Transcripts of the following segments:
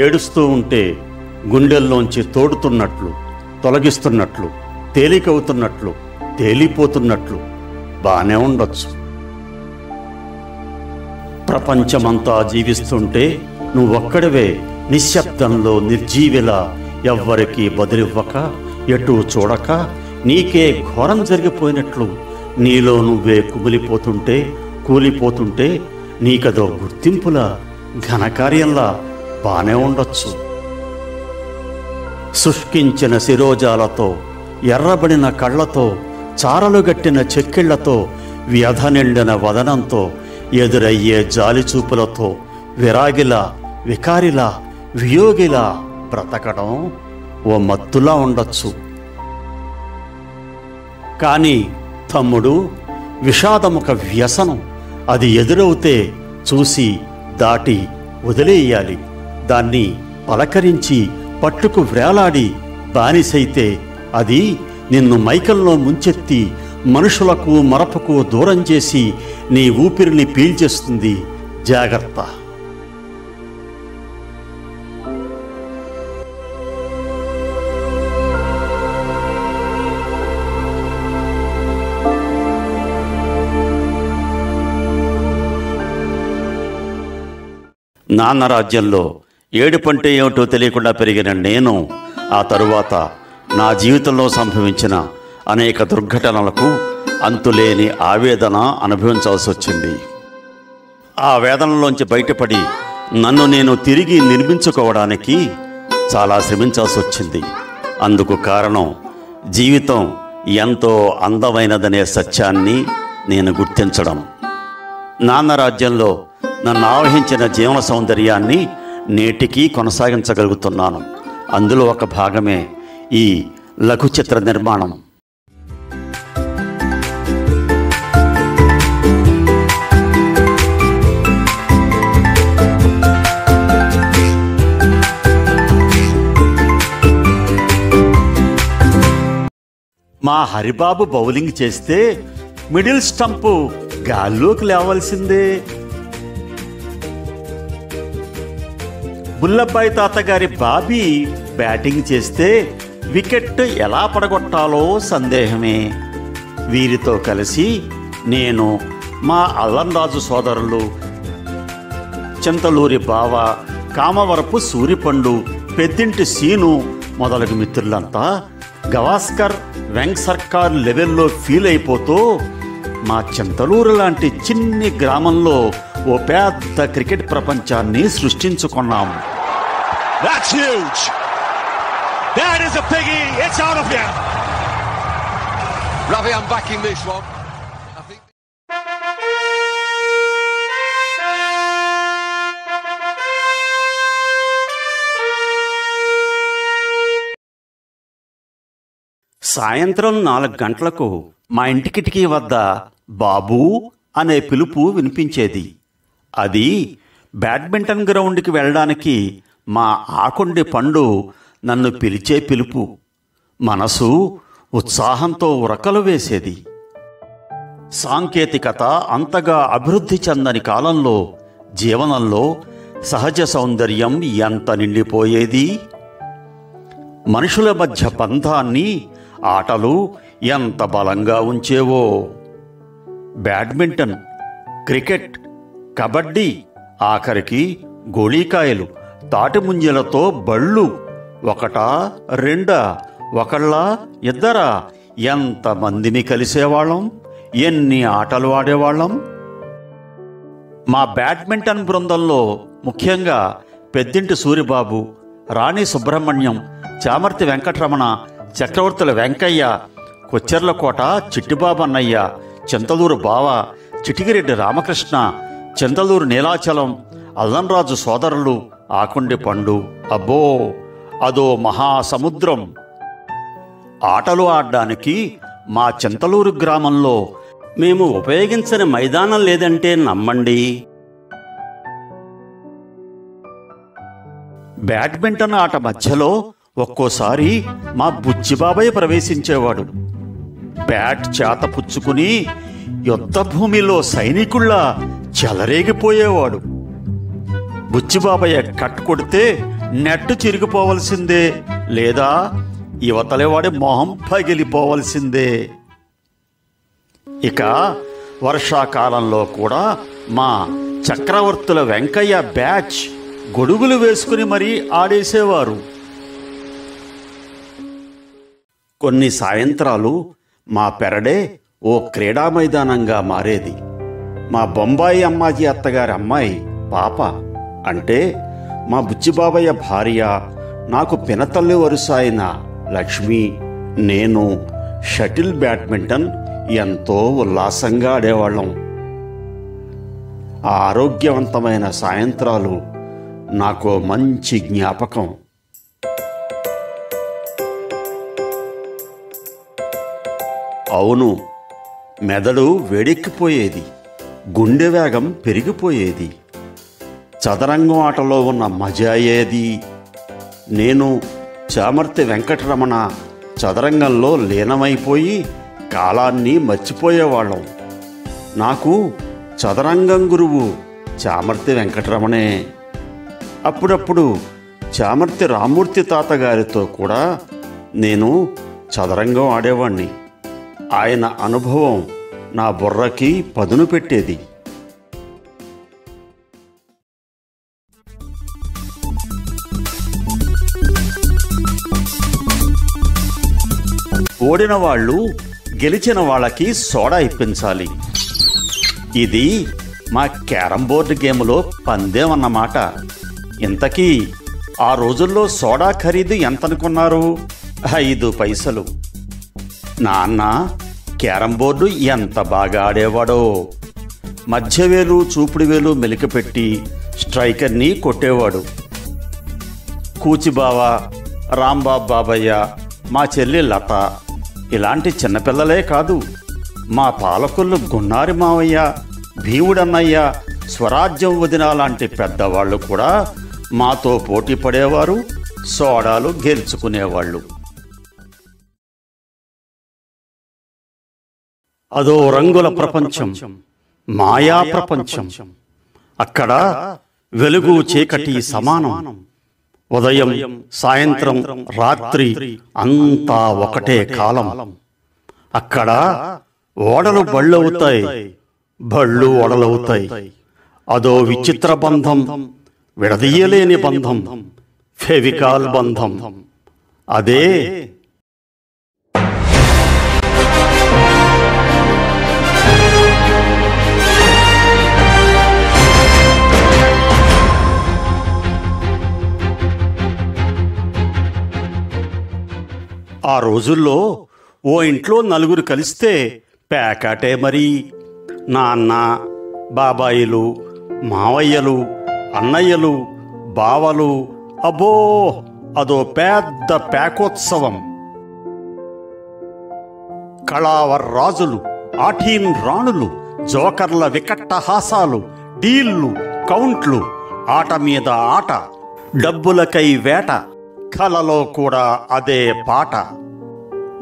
ఏడుస్తూ ఉంటే గుండెల్లోంచి తోడుతున్నట్లు, తొలగిస్తున్నట్లు, తేలికవుతున్నట్లు, తేలిపోతున్నట్లు బానే ఉండొచ్చు. ప్రపంచమంతా జీవిస్తుంటే నువ్వొక్కడివే నిశ్శబ్దంలో నిర్జీవిలా ఎవ్వరికీ బదులివ్వక, ఎటూ చూడక నీకే ఘోరం జరిగిపోయినట్లు నీలో నువ్వే కుమిలిపోతుంటే, కూలిపోతుంటే నీకదో గుర్తింపులా, ఘనకార్యంలా బానే ఉండొచ్చు. శుష్కించిన శిరోజాలతో, ఎర్రబడిన కళ్లతో, చారలుగట్టిన చెక్కిళ్లతో, వ్యధ నిండిన వదనంతో, ఎదురయ్యే జాలిచూపులతో విరాగిలా, వికారిలా, వియోగిలా బ్రతకడం ఓ మత్తులా ఉండొచ్చు. కానీ తమ్ముడు, విషాదముక వ్యసనం. అది ఎదురవుతే చూసి దాటి వదిలేయాలి. దాన్ని పలకరించి పట్టుకు వ్రేలాడి బానిసైతే అది నిన్ను మైకంలో ముంచెత్తి మనుషులకు మరపుకు దూరం చేసి నీ ఊపిరిని పీల్చేస్తుంది. జాగ్రత్త. నాన్న రాజ్యంలో ఏడుపంటే ఏమిటో తెలియకుండా పెరిగిన నేను ఆ తరువాత నా జీవితంలో సంభవించిన అనేక దుర్ఘటనలకు అంతులేని ఆవేదన అనుభవించాల్సి వచ్చింది. ఆ వేదనలోంచి బయటపడి నన్ను నేను తిరిగి నిర్మించుకోవడానికి చాలా శ్రమించాల్సి వచ్చింది. అందుకు కారణం జీవితం ఎంతో అందమైనదనే సత్యాన్ని నేను గుర్తించడం. నాన్న రాజ్యంలో నన్ను ఆవహించిన జీవన సౌందర్యాన్ని నేటికీ కొనసాగించగలుగుతున్నాను. అందులో ఒక భాగమే ఈ లఘు చిత్ర నిర్మాణం. మా హరిబాబు బౌలింగ్ చేస్తే మిడిల్ స్టంపు గాల్లోకి లేవాల్సిందే. బుల్లబ్బాయి తాతగారి బాబీ బ్యాటింగ్ చేస్తే వికెట్ ఎలా పడగొట్టాలో సందేహమే. వీరితో కలిసి నేను, మా అల్లంరాజు సోదరులు, చింతలూరి బావ, కామవరపు సూరిపండు, పెద్దింటి సీను మొదలగు మిత్రులంతా గవాస్కర్, వెంగ్ సర్కార్ లెవెల్లో ఫీల్ అయిపోతూ మా చింతలూరు లాంటి చిన్ని గ్రామంలో ఓ పెద్ద క్రికెట్ ప్రపంచాన్ని సృష్టించుకున్నాము. That's huge. That is a biggie. It's out of here. Ravi, I'm backing this one. I think సాయంత్రం 4 గంటలకు మా ఇంటి కిటికీ వద్ద బాబూ అనే పిలుపు వినిపించేది. అది బ్యాడ్మింటన్ గ్రౌండ్కి వెళ్ళడానికి మా ఆకొండి పండు నన్ను పిలిచే పిలుపు. మనసు ఉత్సాహంతో ఉరకలు వేసేది. సాంకేతికత అంతగా అభివృద్ధి చెందని కాలంలో జీవనంలో సహజ సౌందర్యం ఎంత నిండిపోయేది. మనుషుల మధ్య బంధాన్ని ఆటలు ఎంత బలంగా ఉంచేవో. బ్యాడ్మింటన్, క్రికెట్, కబడ్డీ, ఆఖరికి గోళీకాయలు, తాటిముంజలతో బళ్ళు, ఒకటా రెండా, ఒకళ్ళా ఇద్దరా, ఎంతమందిని కలిసేవాళ్ళం, ఎన్ని ఆటలు ఆడేవాళ్ళం. మా బ్యాడ్మింటన్ బృందంలో ముఖ్యంగా పెద్దింటి సూరిబాబు, రాణి సుబ్రహ్మణ్యం, చామర్తి వెంకటరమణ, చక్రవర్తుల వెంకయ్య, కొచ్చెర్లకోట చిట్టిబాబన్నయ్య, చింతలూరు బావ, చిటికిరెడ్డి రామకృష్ణ, చింతలూరు నీలాచలం, అల్లంరాజు సోదరులు, ఆకొండి పండు. అబ్బో, అదో మహాసముద్రం. ఆటలు ఆడడానికి మా చింతలూరు గ్రామంలో మేము ఉపయోగించని మైదానం లేదంటే నమ్మండి. బ్యాడ్మింటన్ ఆట మధ్యలో ఒక్కోసారి మా బుచ్చిబాబాయ్ ప్రవేశించేవాడు. బ్యాట్ చేత పుచ్చుకుని యుద్ధభూమిలో సైనికుల్లా చెలరేగిపోయేవాడు. బుచ్చిబాబాయ్ కట్ కొడితే నెట్టు చిరిగిపోవలసిందే, లేదా యువతలేవాడి మొహం పగిలిపోవలసిందే. ఇక వర్షాకాలంలో కూడా మా చక్రవర్తుల వెంకయ్య బ్యాచ్ గొడుగులు వేసుకుని మరీ ఆడేసేవారు. కొన్ని సాయంత్రాలు మా పెరడే ఓ క్రీడా మైదానంగా మారేది. మా బొంబాయి అమ్మాజీ అత్తగారి అమ్మాయి పాప, అంటే మా బుచ్చిబాబయ్య భార్య, నాకు పినతల్లి వరుస అయిన లక్ష్మి, నేను షటిల్ బ్యాడ్మింటన్ ఎంతో ఉల్లాసంగా ఆడేవాళ్ళం. ఆ ఆరోగ్యవంతమైన సాయంత్రాలు నాకు మంచి జ్ఞాపకం. అవును, మెదడు వేడెక్కిపోయేది, గుండె వేగం పెరిగిపోయేది. చదరంగం ఆటలో ఉన్న మజా ఏది. నేను, చామర్తి వెంకటరమణ చదరంగంలో లీనమైపోయి కాలాన్ని మర్చిపోయేవాళ్ళం. నాకు చదరంగం గురువు చామర్తి వెంకటరమణే. అప్పుడప్పుడు చామర్తి రామూర్తి తాతగారితో కూడా నేను చదరంగం ఆడేవాణ్ణి. ఆయన అనుభవం నా బుర్రకి పదును పెట్టేది. ఓడిన వాళ్ళు గెలిచిన వాళ్ళకి సోడా ఇప్పించాలి. ఇది మా క్యారం బోర్డు గేములో పందెం అన్నమాట. ఇంతకీ ఆ రోజుల్లో సోడా ఖరీదు ఎంతనుకున్నారు? 5 పైసలు. నాన్న క్యారం బోర్డు ఎంత బాగా ఆడేవాడో. మధ్యవేలు చూపుడువేలు మెలికపెట్టి స్ట్రైకర్ని కొట్టేవాడు. కూచిబావ, రాంబాబు బాబయ్య, మా చెల్లి లత ఇలాంటి చిన్నపిల్లలే కాదు, మా పాలకులు గున్నారి మావయ్య, భీముడన్నయ్య, స్వరాజ్యం వదిన లాంటి పెద్దవాళ్ళు కూడా మాతో పోటీ పడేవారు, సోడాలు గెలుచుకునేవాళ్ళు. అదో రంగుల ప్రపంచం, మాయా ప్రపంచం. అక్కడ వెలుగు చీకటి సమానం. ఉదయం, సాయంత్రం, రాత్రి అంతా ఒకటే కాలం. అక్కడ ఓడలు బళ్ళవుతాయి, బళ్ళు ఓడలవుతాయి. అదో విచిత్ర బంధం, విడదీయలేని బంధం, ఫెవికాల్ బంధం. అదే ఆ రోజుల్లో ఓ ఇంట్లో 4 కలిస్తే పేకాటే మరి. నాన్న, బాబాయిలు, మావయ్యలు, అన్నయ్యలు, బావలు, అబ్బో అదో పెద్ద పేకోత్సవం. కళావర్రాజులు, ఆఠీన్ రాణులు, జోకర్ల వికట్టహాసాలు, డీళ్లు, కౌంట్లు, ఆట మీద ఆట, డబ్బులకై వేట, కలలో కూడా అదే పాట.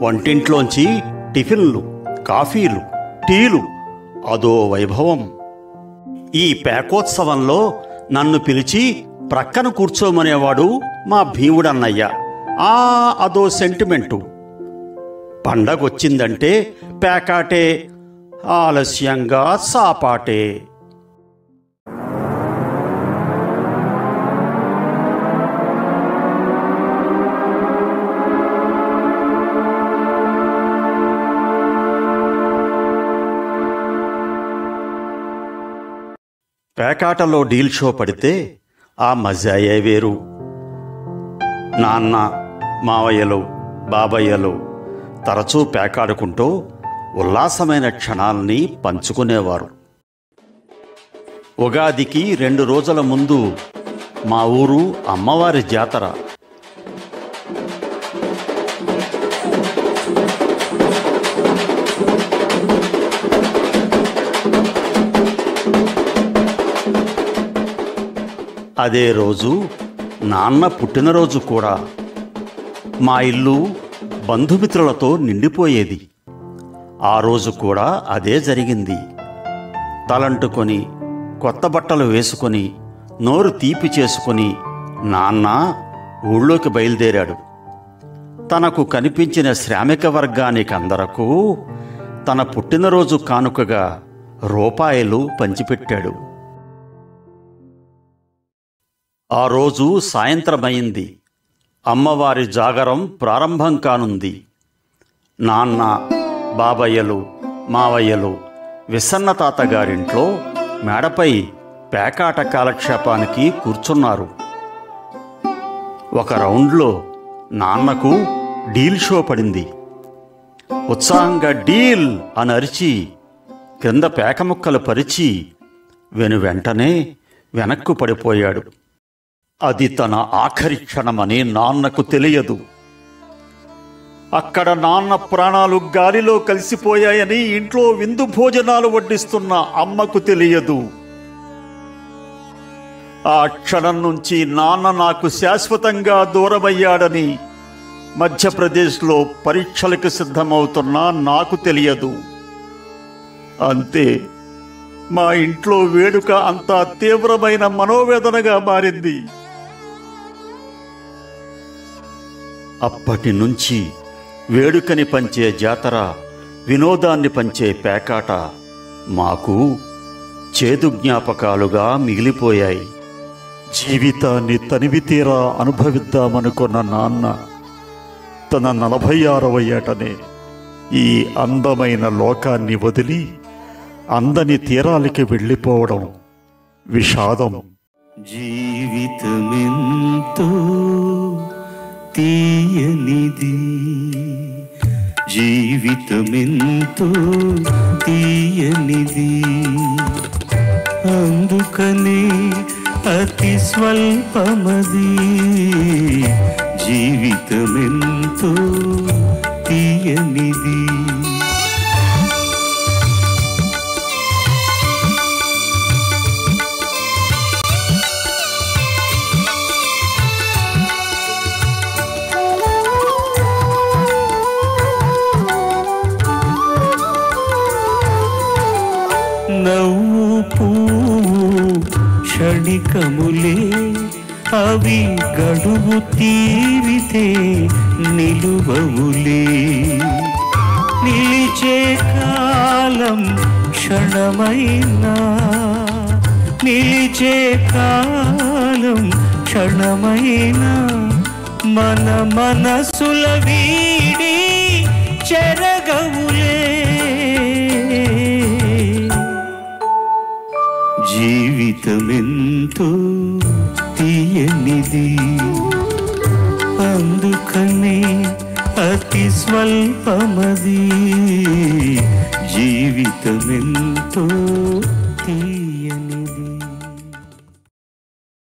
వంటింట్లోంచి టిఫిన్లు, కాఫీలు, టీలు, అదో వైభవం. ఈ పేకోత్సవంలో నన్ను పిలిచి ప్రక్కన కూర్చోమనేవాడు మా భీముడన్నయ్య. అదో సెంటిమెంటు. పండగొచ్చిందంటే పేకాటే, ఆలస్యంగా సాపాటే. పేకాటలో డీల్ షో పడితే ఆ మజాయే వేరు. నాన్న, మావయ్యలు, బాబయ్యలు తరచూ పేకాడుకుంటూ ఉల్లాసమైన క్షణాల్ని పంచుకునేవారు. ఉగాదికి 2 రోజుల ముందు మా ఊరు అమ్మవారి జాతర. అదే రోజు నాన్న పుట్టినరోజు కూడా. మా ఇల్లు బంధుమిత్రులతో నిండిపోయేది. ఆ రోజు కూడా అదే జరిగింది. తలంటుకొని, కొత్త బట్టలు వేసుకొని, నోరు తీపి చేసుకొని నాన్న ఊళ్ళోకి బయలుదేరాడు. తనకు కనిపించిన శ్రామిక వర్గానికందరకు తన పుట్టినరోజు కానుకగా రూపాయలు పంచిపెట్టాడు. ఆ రోజు సాయంత్రమైంది. అమ్మవారి జాగరం ప్రారంభం కానుంది. నాన్న, బాబయ్యలు, మావయ్యలు విసన్న తాతగారింట్లో మేడపై పేకాట కాలక్షేపానికి కూర్చున్నారు. ఒక రౌండ్లో నాన్నకు డీల్ షో పడింది. ఉత్సాహంగా డీల్ అని అరిచి క్రింద పేకముక్కలు పరిచి వెనువెంటనే వెనక్కు పడిపోయాడు. అది తన ఆఖరి క్షణమని నాన్నకు తెలియదు. అక్కడ నాన్న ప్రాణాలు గాలిలో కలిసిపోయాయని ఇంట్లో విందు భోజనాలు వడ్డిస్తున్న అమ్మకు తెలియదు. ఆ క్షణం నుంచి నాన్న నాకు శాశ్వతంగా దూరమయ్యాడని మధ్యప్రదేశ్లో పరీక్షలకు సిద్ధమవుతున్నా నాకు తెలియదు. అంతే, మా ఇంట్లో వేడుక అంతా తీవ్రమైన మనోవేదనగా మారింది. అప్పటి నుంచి వేడుకని పంచే జాతర, వినోదాన్ని పంచే పేకాట మాకు చేదు జ్ఞాపకాలుగా మిగిలిపోయాయి. జీవితాన్ని తనివితీరా అనుభవిద్దామనుకున్న నాన్న తన 46వ ఏటనే ఈ అందమైన లోకాన్ని వదిలి అందని తీరాలకి వెళ్ళిపోవడం విషాదం. జీవితమెంతో తీయనిది, జీవితమెంతో తీయనిది, అందుకనే అతి స్వల్పమది, జీవితమెంతో తీయనిది. నవ్వు పువ్వు క్షణికములే, అవి గడువు తీరితే నిలువవులే, నిలిచే కాలం క్షణమైనా, నిలిచే కాలం క్షణమైనా, మన మనసుల వీడి చెరగవులే. జీవితమెంతో తీయనిది, అందుకనే అతి స్వల్పమది, జీవితమెంతో తీయనిది.